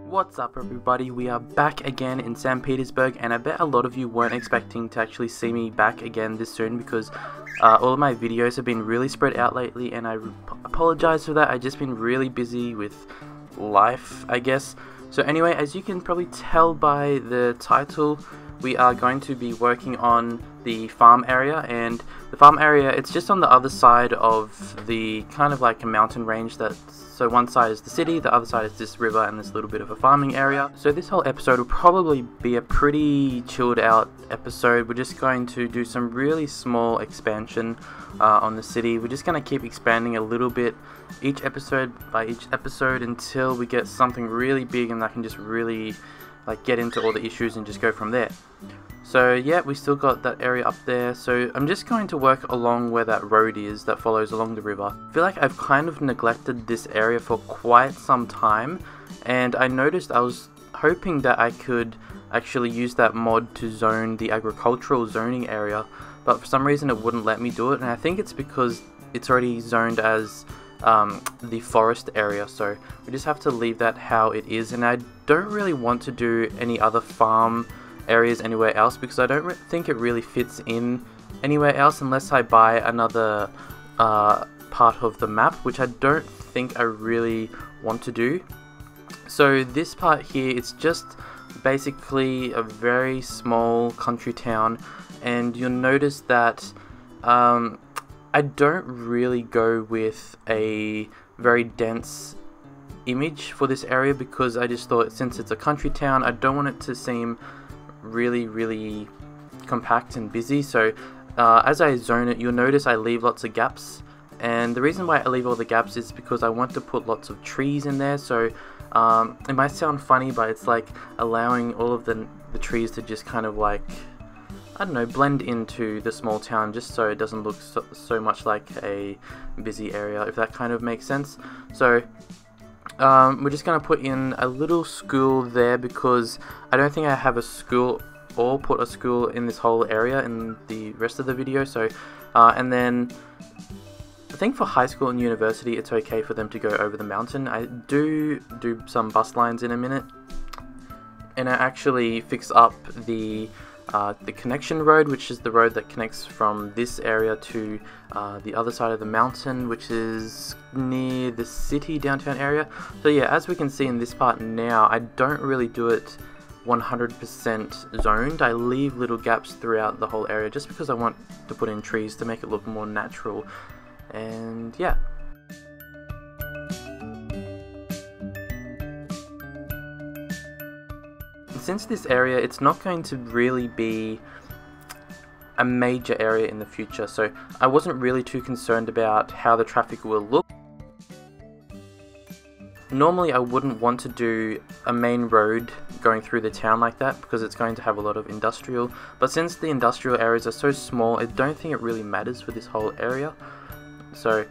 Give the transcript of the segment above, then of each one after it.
What's up everybody, we are back again in St. Petersburg, and I bet a lot of you weren't expecting to actually see me back again this soon because all of my videos have been really spread out lately, and I apologize for that. I've just been really busy with life, I guess. So anyway, as you can probably tell by the title, we are going to be working on the farm area, and the farm area, it's just on the other side of the kind of like a mountain range. So one side is the city, the other side is this river and this little bit of a farming area. So this whole episode will probably be a pretty chilled out episode. We're just going to do some really small expansion on the city. We're just going to keep expanding a little bit each episode by each episode until we get something really big and I can just really like get into all the issues and just go from there. So yeah, we still got that area up there, so I'm just going to work along where that road is that follows along the river. I feel like I've kind of neglected this area for quite some time, and I noticed I was hoping that I could actually use that mod to zone the agricultural zoning area, but for some reason it wouldn't let me do it, and I think it's because it's already zoned as the forest area, so we just have to leave that how it is. And I don't really want to do any other farm areas anywhere else because I don't think it really fits in anywhere else unless I buy another part of the map, which I don't think I really want to do. So this part here, it's just basically a very small country town, and you'll notice that I don't really go with a very dense image for this area because I just thought, since it's a country town, I don't want it to seem really compact and busy. So as I zone it, you'll notice I leave lots of gaps, and the reason why I leave all the gaps is because I want to put lots of trees in there. So it might sound funny, but it's like allowing all of the trees to just kind of like, I don't know, blend into the small town, just so it doesn't look so much like a busy area, if that kind of makes sense. So we're just going to put in a little school there because I don't think I have a school or put a school in this whole area in the rest of the video. So and then I think for high school and university it's okay for them to go over the mountain. I do some bus lines in a minute, and I actually fix up the connection road, which is the road that connects from this area to the other side of the mountain, which is near the city downtown area. So yeah, as we can see in this part now, I don't really do it 100% zoned. I leave little gaps throughout the whole area just because I want to put in trees to make it look more natural. And yeah. Since this area, it's not going to really be a major area in the future, so I wasn't really too concerned about how the traffic will look. Normally I wouldn't want to do a main road going through the town like that because it's going to have a lot of industrial, but since the industrial areas are so small, I don't think it really matters for this whole area. So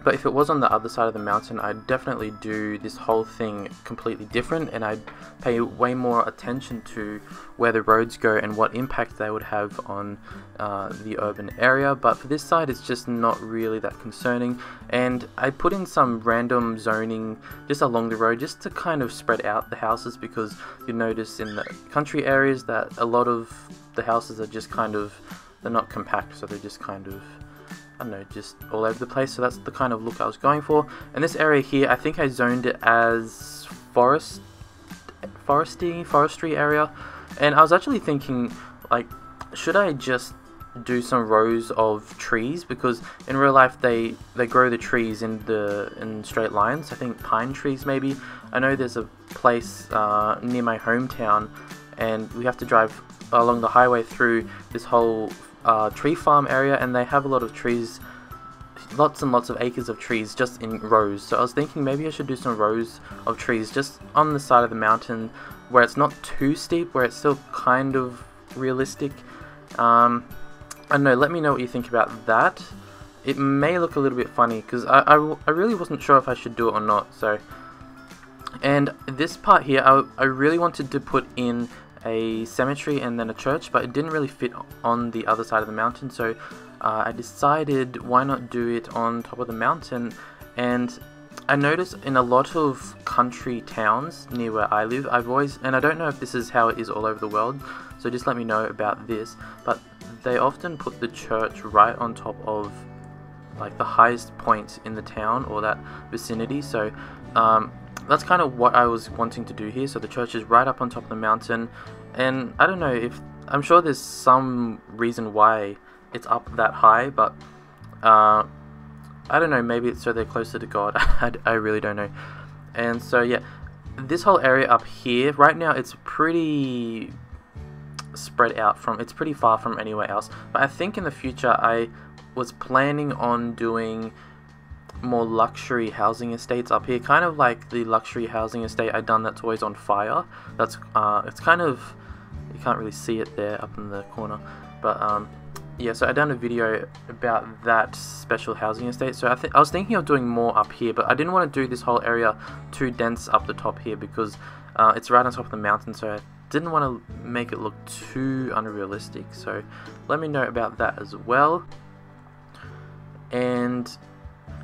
but if it was on the other side of the mountain, I'd definitely do this whole thing completely different, and I'd pay way more attention to where the roads go and what impact they would have on the urban area. But for this side, it's just not really that concerning, and I put in some random zoning just along the road just to kind of spread out the houses, because you notice in the country areas that a lot of the houses are just kind of, they're not compact, so they're just kind of, I don't know, just all over the place. So that's the kind of look I was going for. And this area here, I think I zoned it as forestry area, and I was actually thinking, like, should I just do some rows of trees, because in real life they grow the trees in straight lines. I think pine trees maybe. I know there's a place near my hometown, and we have to drive along the highway through this whole tree farm area, and they have a lot of trees, lots and lots of acres of trees just in rows. So I was thinking maybe I should do some rows of trees just on the side of the mountain where it's not too steep, where it's still kind of realistic. I don't know, let me know what you think about that. It may look a little bit funny because I really wasn't sure if I should do it or not. So, and this part here, I really wanted to put in a cemetery and then a church, but it didn't really fit on the other side of the mountain, so I decided why not do it on top of the mountain. And I notice in a lot of country towns near where I live, and I don't know if this is how it is all over the world, so just let me know about this, but they often put the church right on top of like the highest point in the town or that vicinity. So that's kind of what I was wanting to do here. So the church is right up on top of the mountain, and I don't know if, I'm sure there's some reason why it's up that high, but I don't know, maybe it's so they're closer to God. I really don't know. And so yeah, this whole area up here, right now it's pretty spread out it's pretty far from anywhere else. But I think in the future I was planning on doing more luxury housing estates up here, kind of like the luxury housing estate I done that's always on fire. That's it's kind of, you can't really see it there up in the corner, but yeah, so I done a video about that special housing estate. So I was thinking of doing more up here, but I didn't want to do this whole area too dense up the top here because it's right on top of the mountain, so I didn't want to make it look too unrealistic. So let me know about that as well. And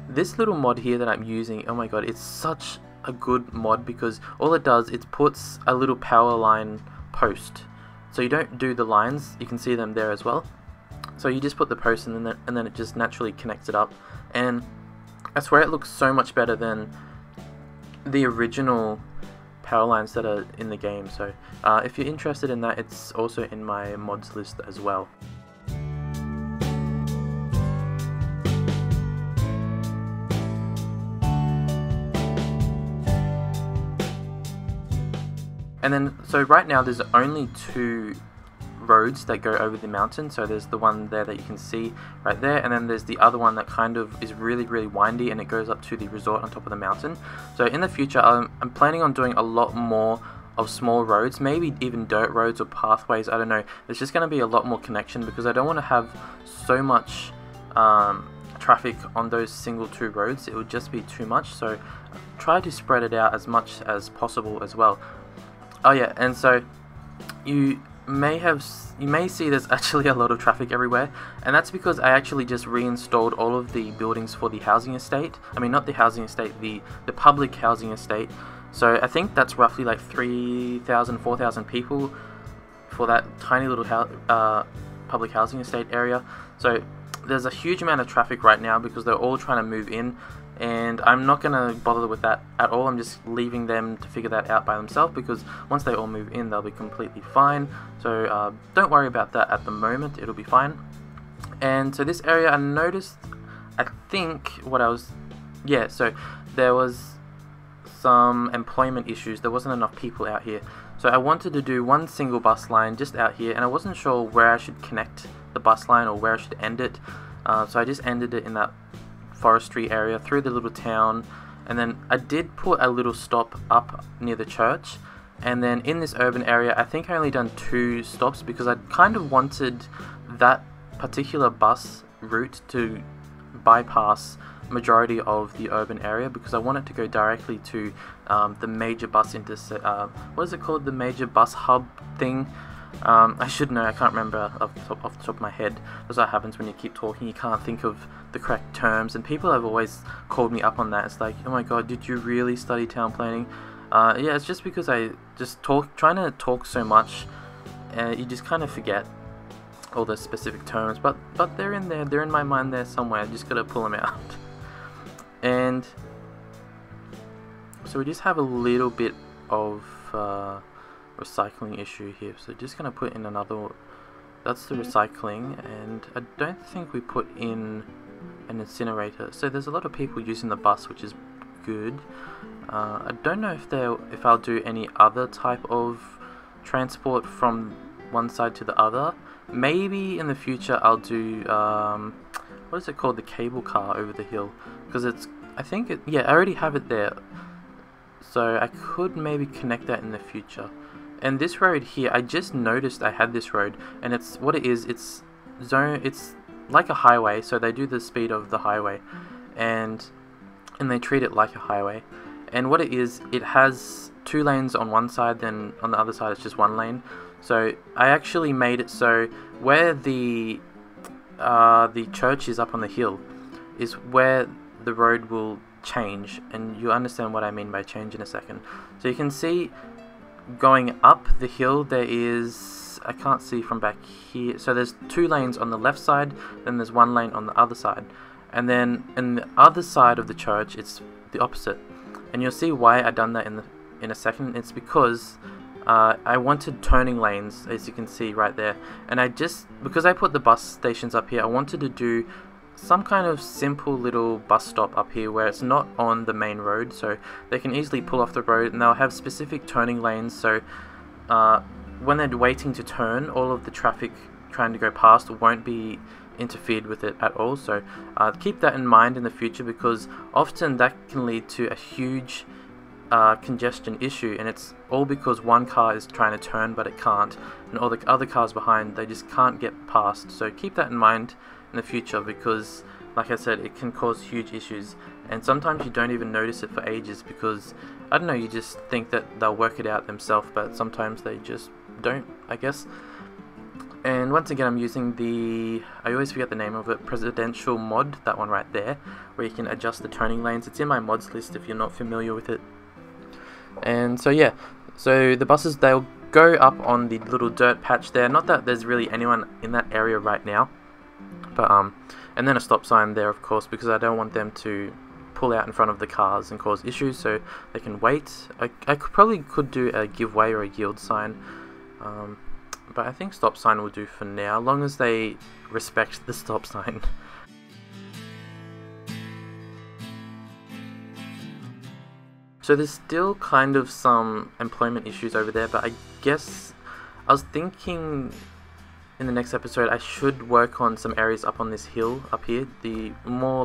this little mod here that I'm using, oh my god, it's such a good mod because all it does, it puts a little power line post. So you don't do the lines, you can see them there as well. So you just put the post and then it just naturally connects it up, and I swear it looks so much better than the original power lines that are in the game. So if you're interested in that, it's also in my mods list as well. And then, so right now there's only 2 roads that go over the mountain. So there's the one there that you can see right there, and then there's the other one that kind of is really windy, and it goes up to the resort on top of the mountain. So in the future I'm planning on doing a lot more of small roads, maybe even dirt roads or pathways, I don't know. There's just going to be a lot more connection because I don't want to have so much traffic on those single 2 roads. It would just be too much, so try to spread it out as much as possible as well. Oh yeah, and so you may see there's actually a lot of traffic everywhere, and that's because I actually just reinstalled all of the buildings for the housing estate. I mean, not the housing estate, the public housing estate. So I think that's roughly like 3,000, 4,000 people for that tiny little public housing estate area. So there's a huge amount of traffic right now because they're all trying to move in, and I'm not going to bother with that at all. I'm just leaving them to figure that out by themselves, because once they all move in, they'll be completely fine. So don't worry about that at the moment, it'll be fine. And so this area, I noticed, I think so there was some employment issues. There wasn't enough people out here, so I wanted to do one single bus line just out here, and I wasn't sure where I should connect the bus line or where I should end it. So I just ended it in that forestry area through the little town, and then I did put a little stop up near the church. And then in this urban area, I think I only done 2 stops because I kind of wanted that particular bus route to bypass majority of the urban area, because I want it to go directly to the major bus what is it called, the major bus hub thing. I should know, I can't remember off the top of my head. That's what happens when you keep talking, you can't think of the correct terms, and people have always called me up on that. It's like, oh my god, did you really study town planning? Yeah, it's just because I just trying to talk so much, you just kind of forget all the specific terms, but they're in there, they're in my mind there somewhere. I just gotta pull them out. And so we just have a little bit of recycling issue here, so just gonna put in another, that's the recycling, and I don't think we put in an incinerator. So there's a lot of people using the bus, which is good. I don't know if I'll do any other type of transport from one side to the other. Maybe in the future I'll do what is it called, the cable car over the hill, because I already have it there, so I could maybe connect that in the future. And this road here, I just noticed I had this road, and it's like a highway, so they do the speed of the highway, and they treat it like a highway. And what it is, it has 2 lanes on one side, then on the other side it's just 1 lane. So I actually made it so where the church is up on the hill is where the road will change, and you'll understand what I mean by change in a second. So you can see going up the hill there is, I can't see from back here, so there's 2 lanes on the left side, then there's 1 lane on the other side, and then in the other side of the church it's the opposite. And you'll see why I done that in a second. It's because I wanted turning lanes, as you can see right there, and because I put the bus stations up here, I wanted to do some kind of simple little bus stop up here where it's not on the main road, so they can easily pull off the road, and they'll have specific turning lanes, so when they're waiting to turn, all of the traffic trying to go past won't be interfered with it at all. So keep that in mind in the future, because often that can lead to a huge congestion issue, and it's all because one car is trying to turn but it can't, and all the other cars behind, they just can't get past. So keep that in mind in the future, because like I said, it can cause huge issues, and sometimes you don't even notice it for ages because, I don't know, you just think that they'll work it out themselves, but sometimes they just don't, I guess. And once again, I'm using the, I always forget the name of it, presidential mod, that one right there, where you can adjust the turning lanes. It's in my mods list if you're not familiar with it. And so yeah, so the buses, they'll go up on the little dirt patch there. Not that there's really anyone in that area right now, but and then a stop sign there, of course, because I don't want them to pull out in front of the cars and cause issues, so they can wait. I probably could do a give way or a yield sign, but I think stop sign will do for now, as long as they respect the stop sign. So there's still kind of some employment issues over there, but I guess I was thinking in the next episode I should work on some areas up on this hill up here, the more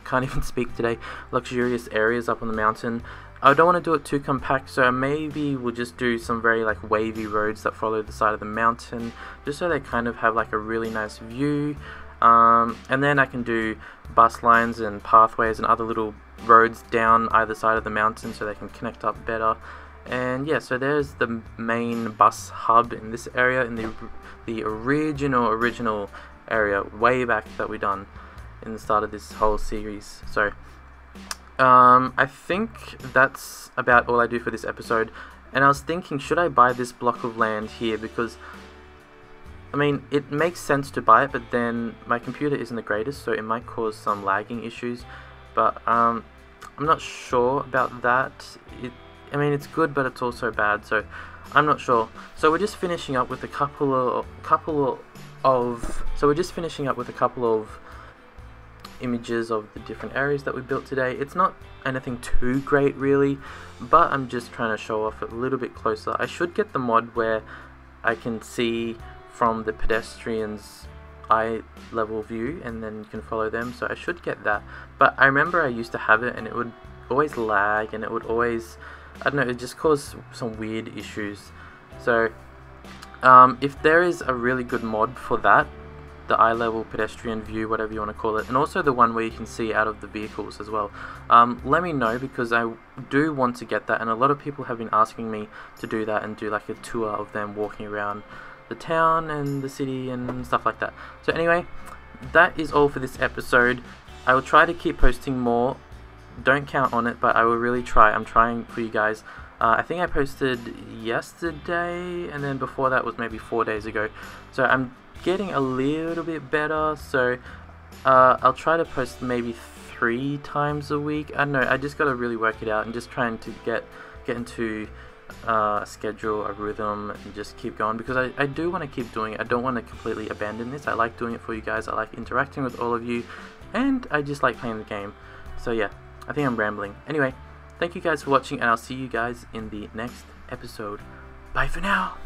can't even speak today, luxurious areas up on the mountain. I don't want to do it too compact, so maybe we'll just do some very like wavy roads that follow the side of the mountain, just so they kind of have like a really nice view. And then I can do bus lines and pathways and other little roads down either side of the mountain so they can connect up better. And yeah, so there's the main bus hub in this area, in the original area way back that we done in the start of this whole series. So I think that's about all I do for this episode. And I was thinking, should I buy this block of land here? Because I mean, it makes sense to buy it, but then my computer isn't the greatest, so it might cause some lagging issues. But I'm not sure about that. I mean, it's good, but it's also bad, so I'm not sure. So we're just finishing up with a couple of images of the different areas that we built today. It's not anything too great really, but I'm just trying to show off it a little bit closer. I should get the mod where I can see from the pedestrians' eye level view, and then you can follow them, so I should get that. But I remember I used to have it and it would always lag, and it would always, I don't know, it just caused some weird issues. So if there is a really good mod for that, the eye level pedestrian view, whatever you want to call it, and also the one where you can see out of the vehicles as well, let me know, because I do want to get that, and a lot of people have been asking me to do that and do like a tour of them walking around the town and the city and stuff like that. So anyway, that is all for this episode. I will try to keep posting more. Don't count on it, but I will really try. I'm trying for you guys. I think I posted yesterday, and then before that was maybe 4 days ago. So I'm getting a little bit better. So I'll try to post maybe 3 times a week. I don't know. I just got to really work it out and just trying to get into a schedule, a rhythm, and just keep going, because I do want to keep doing it. I don't want to completely abandon this. I like doing it for you guys. I like interacting with all of you, and I just like playing the game. So yeah, I think I'm rambling. Anyway, thank you guys for watching, and I'll see you guys in the next episode. Bye for now.